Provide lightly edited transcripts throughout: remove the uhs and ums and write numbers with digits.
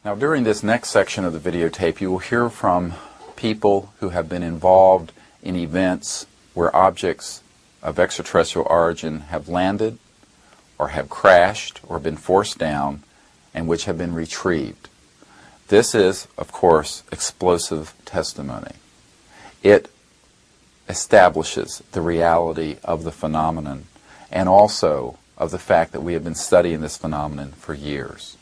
Now, during this next section of the videotape, you will hear from people who have been involved in events where objects of extraterrestrial origin have landed or have crashed or been forced down and which have been retrieved. This is, of course, explosive testimony. It establishes the reality of the phenomenon and also of the fact that we have been studying this phenomenon for years.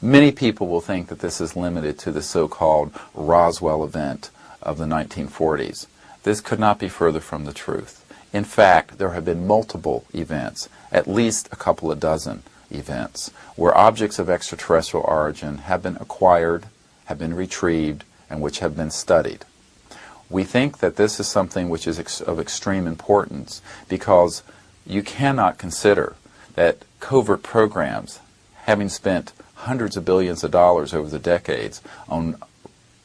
Many people will think that this is limited to the so-called Roswell event of the 1940s. This could not be further from the truth. In fact, there have been multiple events, at least a couple of dozen events, where objects of extraterrestrial origin have been acquired, have been retrieved, and which have been studied. We think that this is something which is of extreme importance because you cannot consider that covert programs, having spent hundreds of billions of dollars over the decades on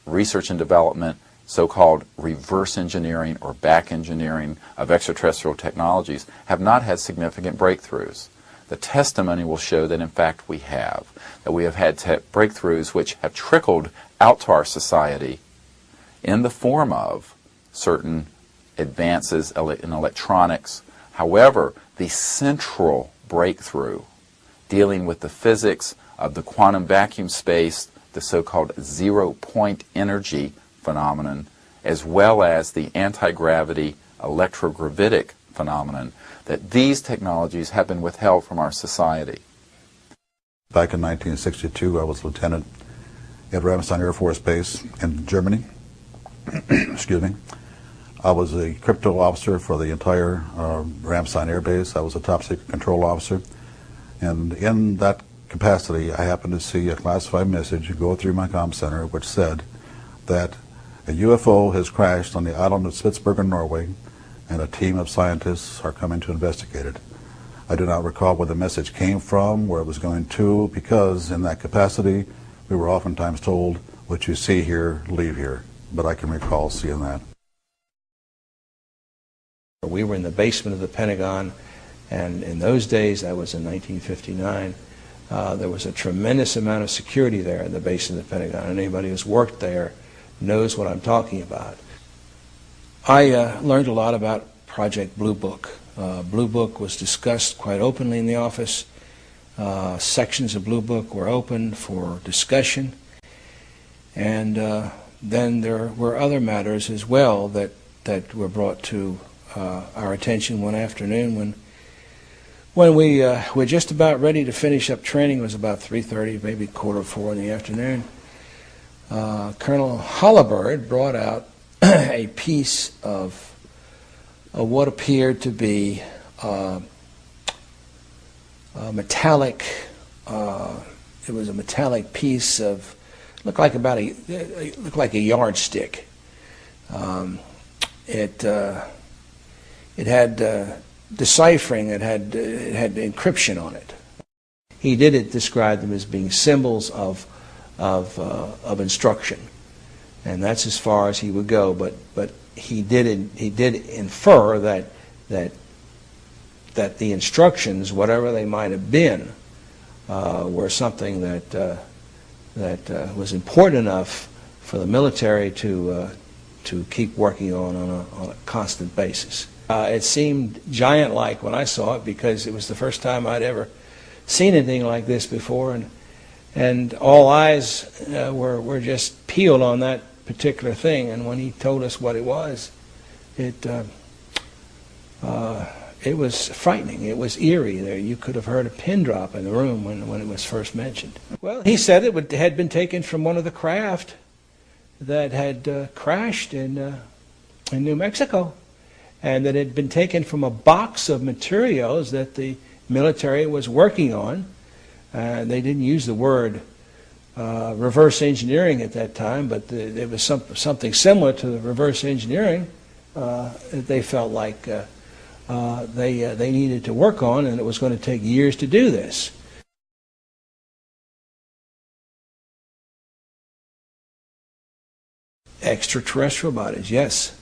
research and development, so-called reverse engineering or back engineering of extraterrestrial technologies, have not had significant breakthroughs. The testimony will show that in fact we have. That we have had breakthroughs which have trickled out to our society in the form of certain advances in electronics. However, the central breakthrough dealing with the physics of the quantum vacuum space, the so-called zero-point energy phenomenon, as well as the anti-gravity electrogravitic phenomenon, that these technologies have been withheld from our society. Back in 1962, I was a lieutenant at Ramstein Air Force Base in Germany. Excuse me. I was a crypto officer for the entire Ramstein Air Base. I was a top secret control officer. And in that capacity, I happened to see a classified message go through my comm center which said that a UFO has crashed on the island of Spitsbergen, Norway, and a team of scientists are coming to investigate it. I do not recall where the message came from, where it was going to, because in that capacity, we were oftentimes told, what you see here, leave here. But I can recall seeing that. We were in the basement of the Pentagon, and in those days, that was in 1959, there was a tremendous amount of security there in the base of the Pentagon. Anybody who's worked there knows what I'm talking about. I learned a lot about Project Blue Book. Blue Book was discussed quite openly in the office. Sections of Blue Book were open for discussion. And then there were other matters as well that were brought to our attention one afternoon when we were just about ready to finish up training. It was about 3:30, maybe 3:45 in the afternoon. Colonel Hollibird brought out a piece of what appeared to be a metallic. It was a metallic piece of looked like a yardstick. It had deciphering. It had encryption on it. He did describe them as being symbols of instruction, and that's as far as he would go. But he did infer that the instructions, whatever they might have been, were something that was important enough for the military to keep working on a constant basis. It seemed giant-like when I saw it because it was the first time I'd ever seen anything like this before, and all eyes were just peeled on that particular thing. And when he told us what it was, it was frightening. It was eerie. There, you could have heard a pin drop in the room when it was first mentioned. Well, he said it had been taken from one of the craft that had crashed in New Mexico, and that it had been taken from a box of materials that the military was working on. They didn't use the word reverse engineering at that time, but it was something similar to the reverse engineering that they felt like they needed to work on, and it was going to take years to do this. Extraterrestrial bodies, yes.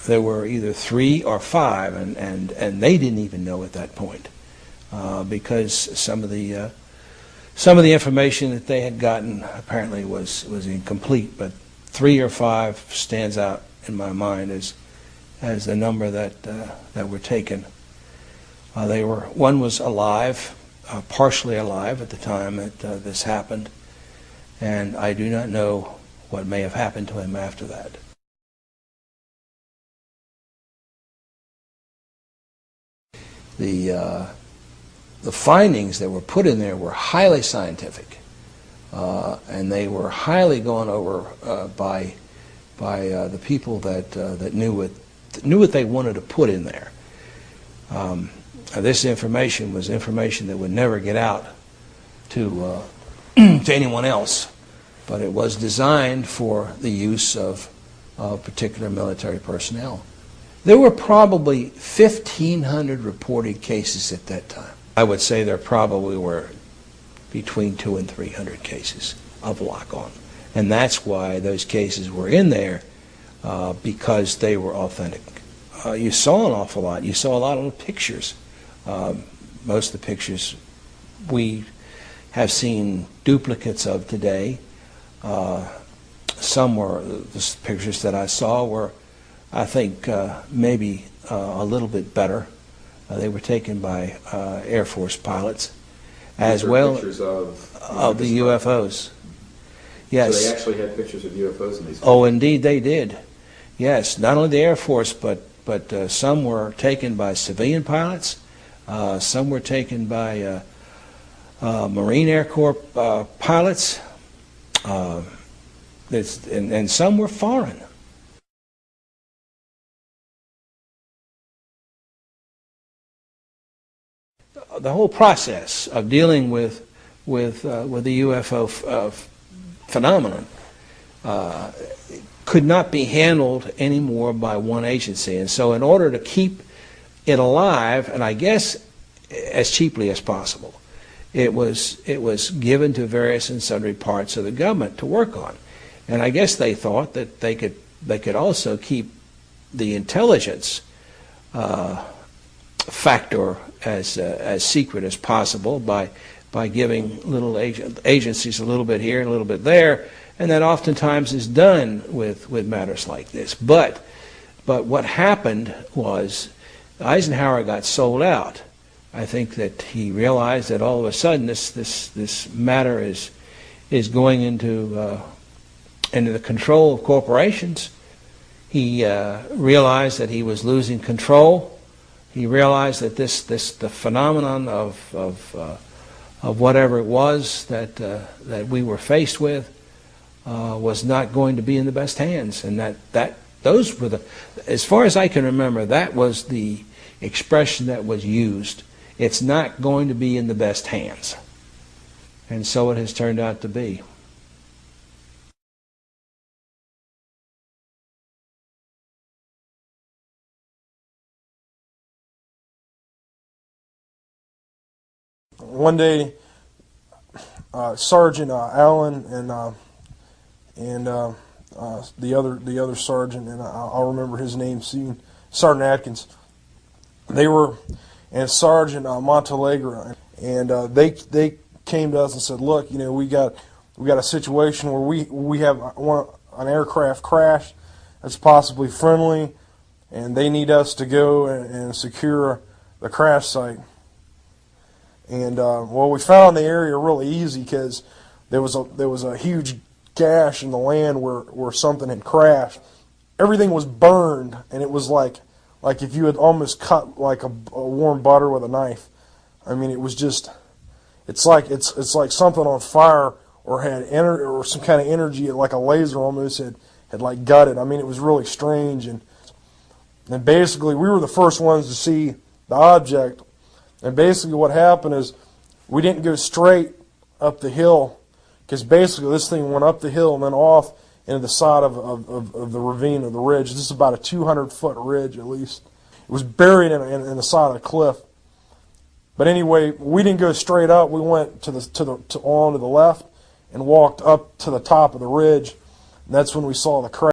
There were either 3 or 5, and they didn't even know at that point, because some of the some of the information that they had gotten apparently was incomplete, but 3 or 5 stands out in my mind as the number that were taken. One was alive, partially alive at the time that this happened, and I do not know what may have happened to him after that. The findings that were put in there were highly scientific, and they were highly gone over by the people that knew what they wanted to put in there. This information was information that would never get out to to anyone else, but it was designed for the use of particular military personnel. There were probably 1,500 reported cases at that time. I would say there probably were between 200 and 300 cases of lock-on. And that's why those cases were in there, because they were authentic. You saw an awful lot. You saw a lot of the pictures. Most of the pictures we have seen duplicates of today. Some were, the pictures that I saw were, I think, maybe a little bit better. They were taken by Air Force pilots, as well pictures of the UFOs. Yes. So they actually had pictures of UFOs in these. Oh, indeed they did. Yes, not only the Air Force, but some were taken by civilian pilots. Some were taken by Marine Air Corps pilots, and some were foreign. The whole process of dealing with the UFO phenomenon could not be handled anymore by one agency, and so in order to keep it alive, and I guess as cheaply as possible, it was given to various and sundry parts of the government to work on, and I guess they thought that they could also keep the intelligence factor as secret as possible by giving little agencies a little bit here and a little bit there, and that oftentimes is done with matters like this. But what happened was Eisenhower got sold out. I think that he realized that all of a sudden this matter is going into the control of corporations. He realized that he was losing control. He realized that the phenomenon of whatever it was that we were faced with was not going to be in the best hands, and those were as far as I can remember, that was the expression that was used. It's not going to be in the best hands, and so it has turned out to be. One day, Sergeant Allen and the other sergeant, and I'll remember his name soon, Sergeant Atkins. They were, and Sergeant Montalegre, and they came to us and said, "Look, we got a situation where we have an aircraft crash that's possibly friendly, and they need us to go and secure the crash site." And well, we found the area really easy because there was a huge gash in the land where something had crashed. Everything was burned, and it was like if you had almost cut like a warm butter with a knife. I mean, it was just it's like something on fire or had or some kind of energy, like a laser almost had like gutted. I mean, it was really strange, and basically we were the first ones to see the object. And basically what happened is we didn't go straight up the hill, because basically this thing went up the hill and then off into the side of the ravine, of the ridge. This is about a 200-foot ridge at least. It was buried in the side of the cliff. But anyway, we didn't go straight up. We went on to the left and walked up to the top of the ridge. And that's when we saw the crash.